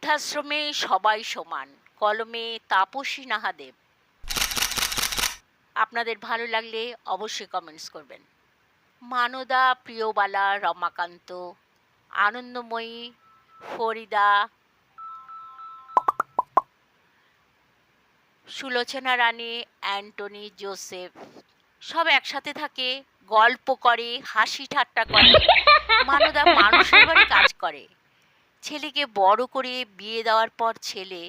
বৃদ্ধাশ্রমে সবাই সমান, কলমে তাপসী নাহা দেব। আপনাদের ভালো লাগলে অবশ্যই কমেন্টস করবেন। মানদা, প্রিয়বালা, রমাকান্ত, আনন্দময়ী, ফরিদা, সুলোচনা রানী, অ্যান্টনি, জোসেফ সব একসাথে থাকে, গল্প করে, হাসি ঠাট্টা করে। মানদা মানুষের বাড়ি কাজ করে। ছেলেকে বড় করে বিয়ে দেওয়ার পর ছেলে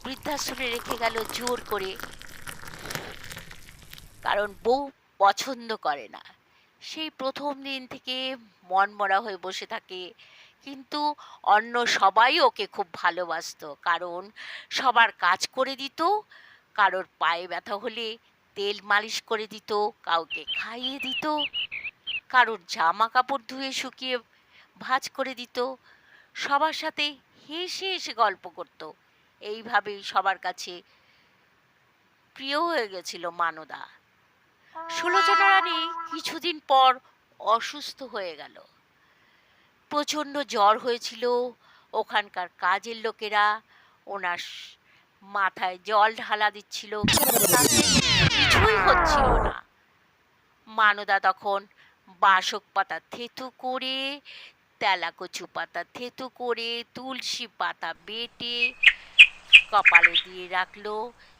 বৃদ্ধাশ্রমে রেখে গেল জোর করে, কারণ বউ পছন্দ করে না। সেই প্রথম দিন থেকে মনমরা হয়ে বসে থাকে, কিন্তু অন্য সবাই ওকে খুব ভালোবাসতো, কারণ সবার কাজ করে দিত, কারোর পায়ে ব্যথা হলে তেল মালিশ করে দিত, কাউকে খাইয়ে দিত, কারোর জামা কাপড় ধুয়ে শুকিয়ে ভাঁজ করে দিত, সবার সাথে হেসে হেসে গল্প করত। এইভাবেই সবার কাছে প্রিয় হয়ে গেছিল মানদা। সুলোচনা রানী কিছুদিন পর অসুস্থ হয়ে গেল। প্রচণ্ড জ্বর হয়েছিল। ওখানকার কাজের লোকেরা ওনার মাথায় জল ঢালা দিচ্ছিল, তাতে কিছুই হচ্ছিল না। মানদা তখন বাসক পাতা থেতু করে, তেলাকচু পাতা থেতু করে, তুলসী পাতা বেটে কপালে দিয়ে রাখলো,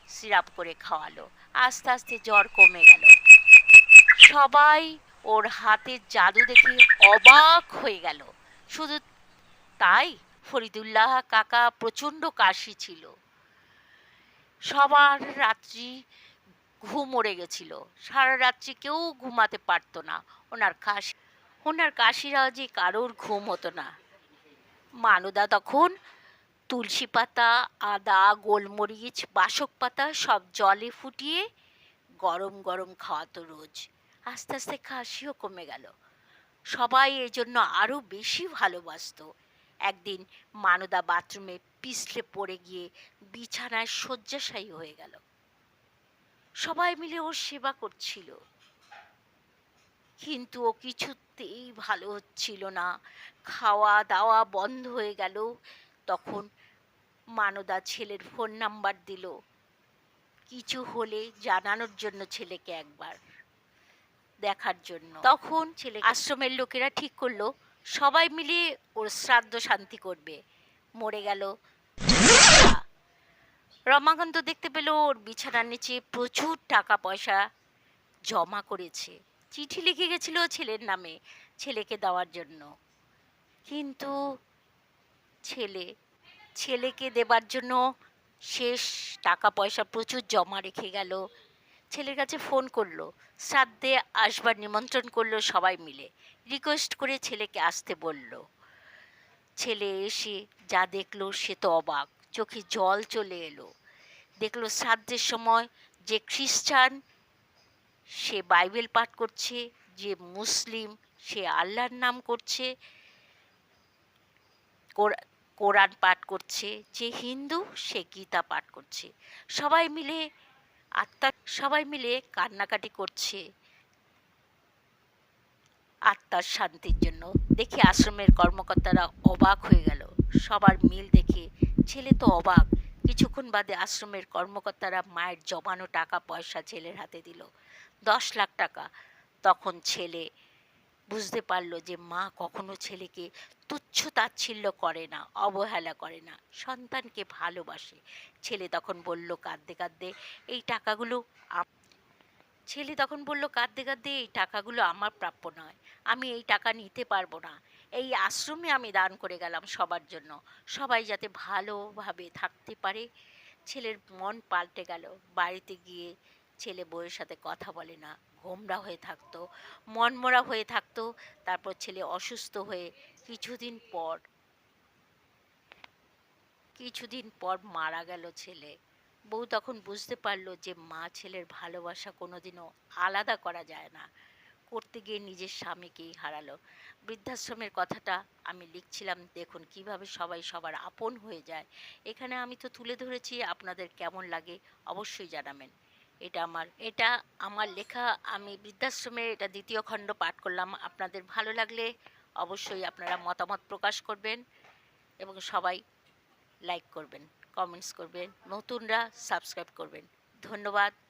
সিরাপ করে খাওয়ালো। আস্তে আস্তে জ্বর কমে গেল। সবাই ওর হাতের জাদু দেখে অবাক হয়ে গেল। শুধু তাই, ফরিদুল্লাহ কাকা প্রচণ্ড কাশি ছিল। সবার রাত্রি ঘুম উড়ে গেছিল। সারা রাত্রি কেউ ঘুমাতে পারতো না। ওনার কাশির আওয়াজে কারোর ঘুম হতো না। মানদা তখন তুলসী পাতা, আদা, গোলমরিচ, বাসক পাতা সব জলে ফুটিয়ে গরম গরম খাওয়াতো রোজ। আস্তে আস্তে কাশিও কমে গেল। সবাই এর জন্য আরো বেশি ভালোবাসতো। একদিন মানদা বাথরুমে পিছলে পড়ে গিয়ে বিছানায় শয্যাশায়ী হয়ে গেল। সবাই মিলে ওর সেবা করছিল, কিন্তু ও কিছুতেই ভালো হচ্ছিল না। খাওয়া দাওয়া বন্ধ হয়ে গেল। তখন মানদা ছেলের ফোন নাম্বার দিল, কিছু হলে জানানোর জন্য, ছেলেকে একবার দেখার জন্য। তখন ছেলে আশ্রমের লোকেরা ঠিক করলো সবাই মিলে ওর শ্রাদ্ধ শান্তি করবে। মরে গেল। রমাকান্ত দেখতে পেল ওর বিছানার নিচে প্রচুর টাকা পয়সা জমা করেছে। চিঠি লিখে গেছিল ছেলের নামে, ছেলেকে দেওয়ার জন্য। কিন্তু ছেলেকে দেবার জন্য শেষ টাকা পয়সা প্রচুর জমা রেখে গেল। ছেলের কাছে ফোন করলো, শ্রাদ্ধে আসবার নিমন্ত্রণ করলো সবাই মিলে, রিকোয়েস্ট করে ছেলেকে আসতে বলল। ছেলে এসে যা দেখলো সে তো অবাক, চোখে জল চলে এলো। দেখলো শ্রাদ্ধের সময় যে খ্রিস্টান সে বাইবেল পাঠ করছে, যে মুসলিম সে আল্লাহর নাম করছে, কোরআন পাঠ করছে, যে হিন্দু সে গীতা পাঠ করছে। সবাই মিলে কান্নাকাটি করছে আত্মার শান্তির জন্য। দেখে আশ্রমের কর্মকর্তারা অবাক হয়ে গেল। সবার মিল দেখে ছেলে তো অবাক। কিছুক্ষণ বাদে আশ্রমের কর্মকর্তারা মায়ের জমানো টাকা পয়সা ছেলের হাতে দিল, 10 লাখ টাকা। তখন ছেলে বুঝতে পারলো যে মা কখনো ছেলেকে তুচ্ছ তাচ্ছিল্য করে না, অবহেলা করে না, সন্তানকে ভালোবাসে। ছেলে তখন বলল কাঁদতে কাঁদতে, এই টাকাগুলো এই টাকাগুলো আমার প্রাপ্য নয়, আমি এই টাকা নিতে পারবো না। এই আশ্রমে আমি দান করে গেলাম সবার জন্য, সবাই যাতে ভালোভাবে থাকতে পারে। ছেলের মন পাল্টে গেল। বাড়িতে গিয়ে ছেলে বউয়ের সাথে কথা বলে না, গোমরা হয়ে থাকতো, মনমরা হয়ে থাকতো। তারপর ছেলে অসুস্থ হয়ে কিছুদিন পর মারা গেল ছেলে। বউ তখন বুঝতে পারলো যে মা ছেলের ভালোবাসা কোনোদিনও আলাদা করা যায় না। করতে গিয়ে নিজের স্বামীকেই হারালো। বৃদ্ধাশ্রমের কথাটা আমি লিখছিলাম, দেখুন কিভাবে সবাই সবার আপন হয়ে যায়। এখানে আমি তো তুলে ধরেছি, আপনাদের কেমন লাগে অবশ্যই জানাবেন। এটা আমার লেখা। আমি বৃদ্ধাশ্রমের এটা 2য় খণ্ড পাঠ করলাম। আপনাদের ভালো লাগলে অবশ্যই আপনারা মতামত প্রকাশ করবেন এবং সবাই লাইক করবেন, কমেন্টস করবেন, নতুনরা সাবস্ক্রাইব করবেন। ধন্যবাদ।